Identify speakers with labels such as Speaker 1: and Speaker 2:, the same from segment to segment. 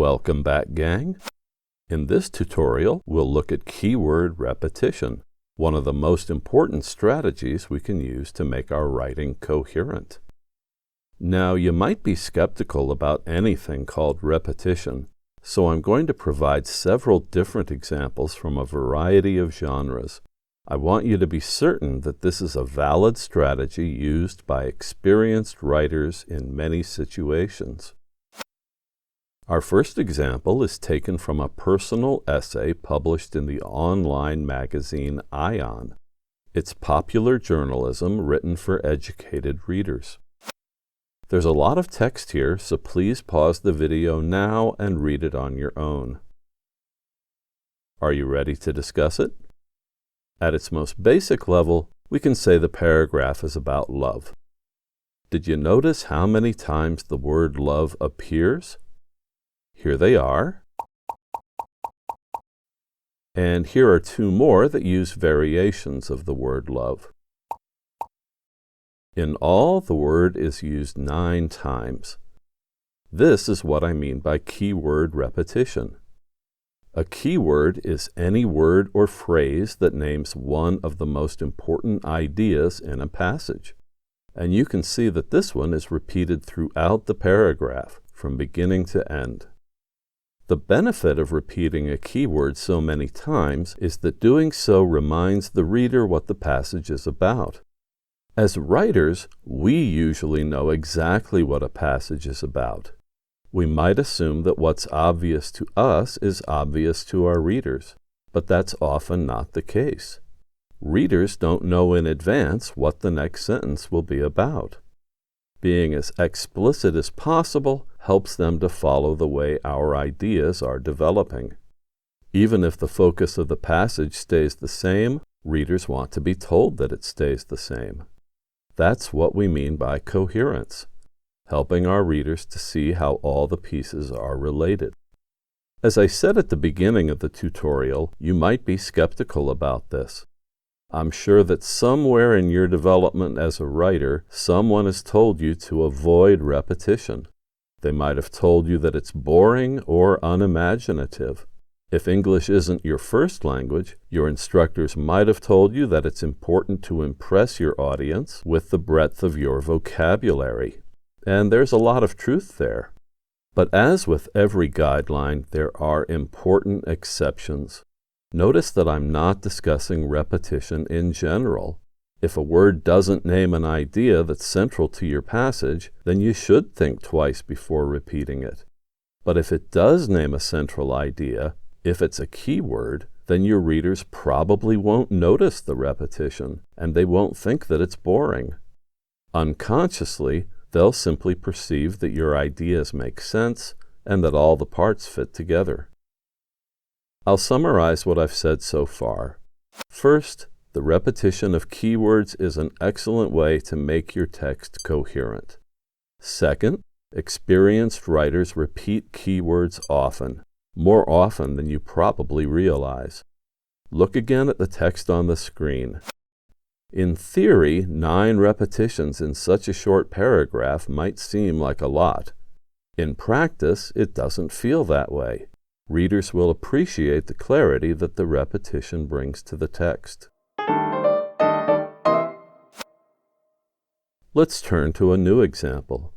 Speaker 1: Welcome back, gang. In this tutorial, we'll look at keyword repetition, one of the most important strategies we can use to make our writing coherent. Now, you might be skeptical about anything called repetition, so I'm going to provide several different examples from a variety of genres. I want you to be certain that this is a valid strategy used by experienced writers in many situations. Our first example is taken from a personal essay published in the online magazine Ion. It's popular journalism written for educated readers. There's a lot of text here, so please pause the video now and read it on your own. Are you ready to discuss it? At its most basic level, we can say the paragraph is about love. Did you notice how many times the word love appears? Here they are. And here are two more that use variations of the word love. In all, the word is used 9 times. This is what I mean by keyword repetition. A keyword is any word or phrase that names one of the most important ideas in a passage. And you can see that this one is repeated throughout the paragraph, from beginning to end. The benefit of repeating a keyword so many times is that doing so reminds the reader what the passage is about. As writers, we usually know exactly what a passage is about. We might assume that what's obvious to us is obvious to our readers, but that's often not the case. Readers don't know in advance what the next sentence will be about. Being as explicit as possible helps them to follow the way our ideas are developing. Even if the focus of the passage stays the same, readers want to be told that it stays the same. That's what we mean by coherence, helping our readers to see how all the pieces are related. As I said at the beginning of the tutorial, you might be skeptical about this. I'm sure that somewhere in your development as a writer, someone has told you to avoid repetition. They might have told you that it's boring or unimaginative. If English isn't your first language, your instructors might have told you that it's important to impress your audience with the breadth of your vocabulary. And there's a lot of truth there. But as with every guideline, there are important exceptions. Notice that I'm not discussing repetition in general. If a word doesn't name an idea that's central to your passage, then you should think twice before repeating it. But if it does name a central idea, if it's a keyword, then your readers probably won't notice the repetition, and they won't think that it's boring. Unconsciously, they'll simply perceive that your ideas make sense and that all the parts fit together. I'll summarize what I've said so far. First, the repetition of keywords is an excellent way to make your text coherent. Second, experienced writers repeat keywords often, more often than you probably realize. Look again at the text on the screen. In theory, 9 repetitions in such a short paragraph might seem like a lot. In practice, it doesn't feel that way. Readers will appreciate the clarity that the repetition brings to the text. Let's turn to a new example.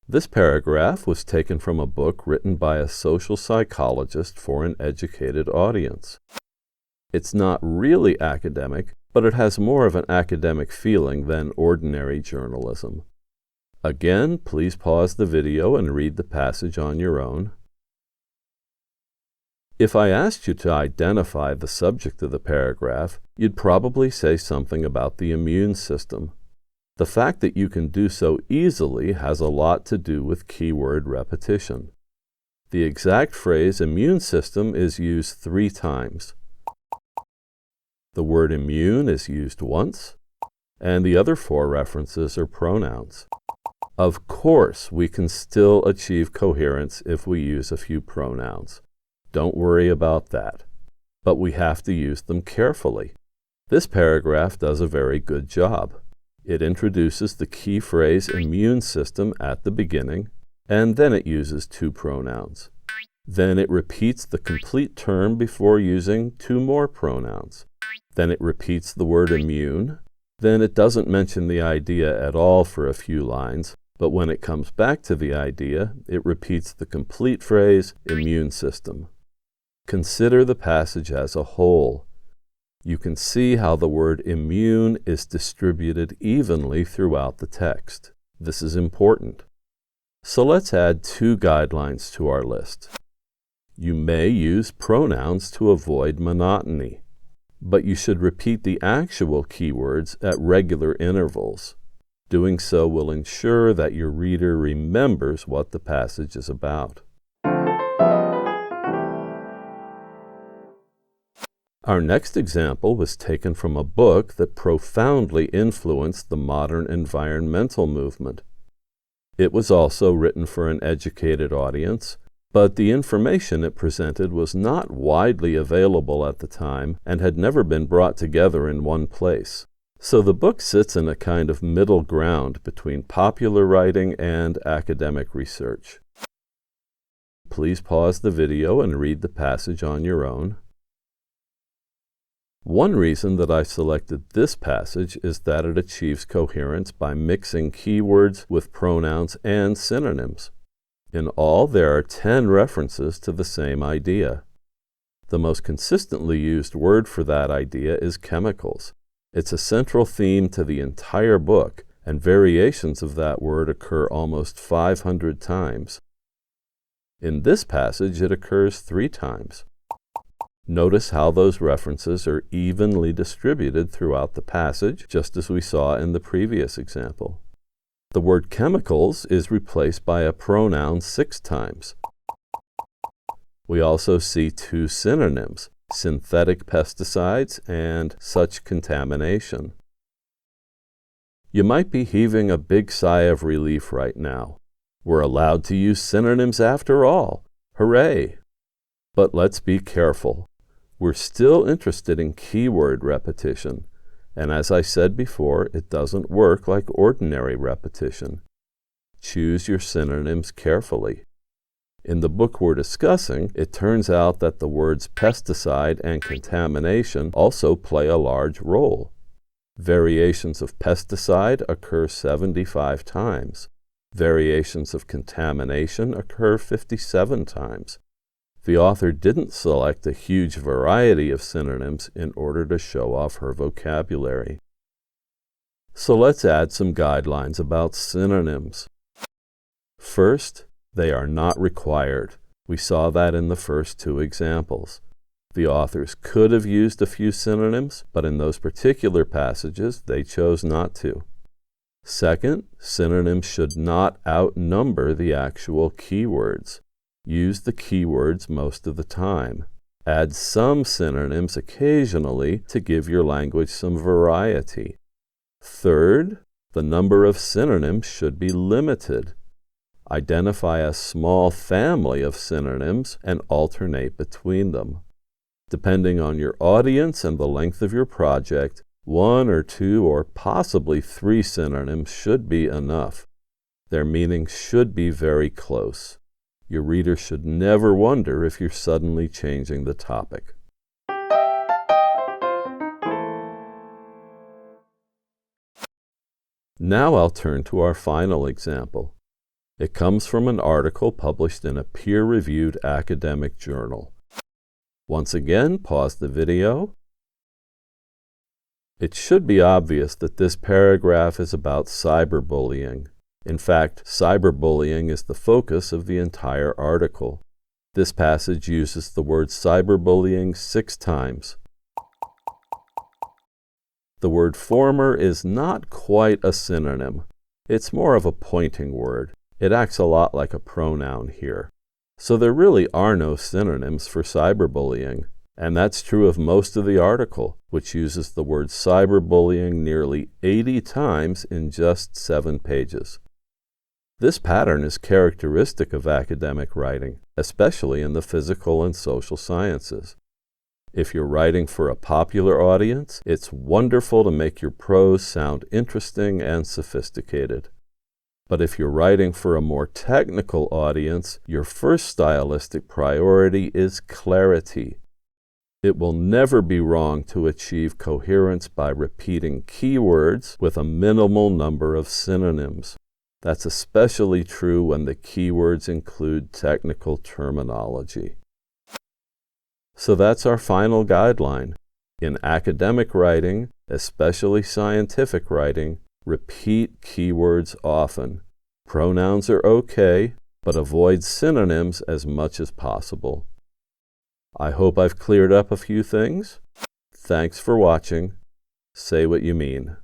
Speaker 1: This paragraph was taken from a book written by a social psychologist for an educated audience. It's not really academic, but it has more of an academic feeling than ordinary journalism. Again, please pause the video and read the passage on your own. If I asked you to identify the subject of the paragraph, you'd probably say something about the immune system. The fact that you can do so easily has a lot to do with keyword repetition. The exact phrase immune system is used 3 times. The word immune is used once, and the other 4 references are pronouns. Of course, we can still achieve coherence if we use a few pronouns. Don't worry about that. But we have to use them carefully. This paragraph does a very good job. It introduces the key phrase immune system at the beginning, and then it uses 2 pronouns. Then it repeats the complete term before using two more pronouns. Then it repeats the word immune. Then it doesn't mention the idea at all for a few lines, but when it comes back to the idea, it repeats the complete phrase, immune system. Consider the passage as a whole. You can see how the word immune is distributed evenly throughout the text. This is important. So let's add two guidelines to our list. You may use pronouns to avoid monotony, but you should repeat the actual keywords at regular intervals. Doing so will ensure that your reader remembers what the passage is about. Our next example was taken from a book that profoundly influenced the modern environmental movement. It was also written for an educated audience, but the information it presented was not widely available at the time and had never been brought together in one place. So the book sits in a kind of middle ground between popular writing and academic research. Please pause the video and read the passage on your own. One reason that I selected this passage is that it achieves coherence by mixing keywords with pronouns and synonyms. In all, there are 10 references to the same idea. The most consistently used word for that idea is chemicals. It's a central theme to the entire book, and variations of that word occur almost 500 times. In this passage, it occurs 3 times. Notice how those references are evenly distributed throughout the passage, just as we saw in the previous example. The word chemicals is replaced by a pronoun 6 times. We also see 2 synonyms, synthetic pesticides and such contamination. You might be heaving a big sigh of relief right now. We're allowed to use synonyms after all. Hooray! But let's be careful. We're still interested in keyword repetition, and as I said before, it doesn't work like ordinary repetition. Choose your synonyms carefully. In the book we're discussing, it turns out that the words pesticide and contamination also play a large role. Variations of pesticide occur 75 times. Variations of contamination occur 57 times. The author didn't select a huge variety of synonyms in order to show off her vocabulary. So let's add some guidelines about synonyms. First, they are not required. We saw that in the first 2 examples. The authors could have used a few synonyms, but in those particular passages, they chose not to. Second, synonyms should not outnumber the actual keywords. Use the keywords most of the time. Add some synonyms occasionally to give your language some variety. Third, the number of synonyms should be limited. Identify a small family of synonyms and alternate between them. Depending on your audience and the length of your project, 1 or 2 or possibly 3 synonyms should be enough. Their meaning should be very close. Your reader should never wonder if you're suddenly changing the topic. Now I'll turn to our final example. It comes from an article published in a peer-reviewed academic journal. Once again, pause the video. It should be obvious that this paragraph is about cyberbullying. In fact, cyberbullying is the focus of the entire article. This passage uses the word cyberbullying 6 times. The word former is not quite a synonym. It's more of a pointing word. It acts a lot like a pronoun here. So there really are no synonyms for cyberbullying. And that's true of most of the article, which uses the word cyberbullying nearly 80 times in just 7 pages. This pattern is characteristic of academic writing, especially in the physical and social sciences. If you're writing for a popular audience, it's wonderful to make your prose sound interesting and sophisticated. But if you're writing for a more technical audience, your first stylistic priority is clarity. It will never be wrong to achieve coherence by repeating keywords with a minimal number of synonyms. That's especially true when the keywords include technical terminology. So that's our final guideline. In academic writing, especially scientific writing, repeat keywords often. Pronouns are okay, but avoid synonyms as much as possible. I hope I've cleared up a few things. Thanks for watching. Say what you mean.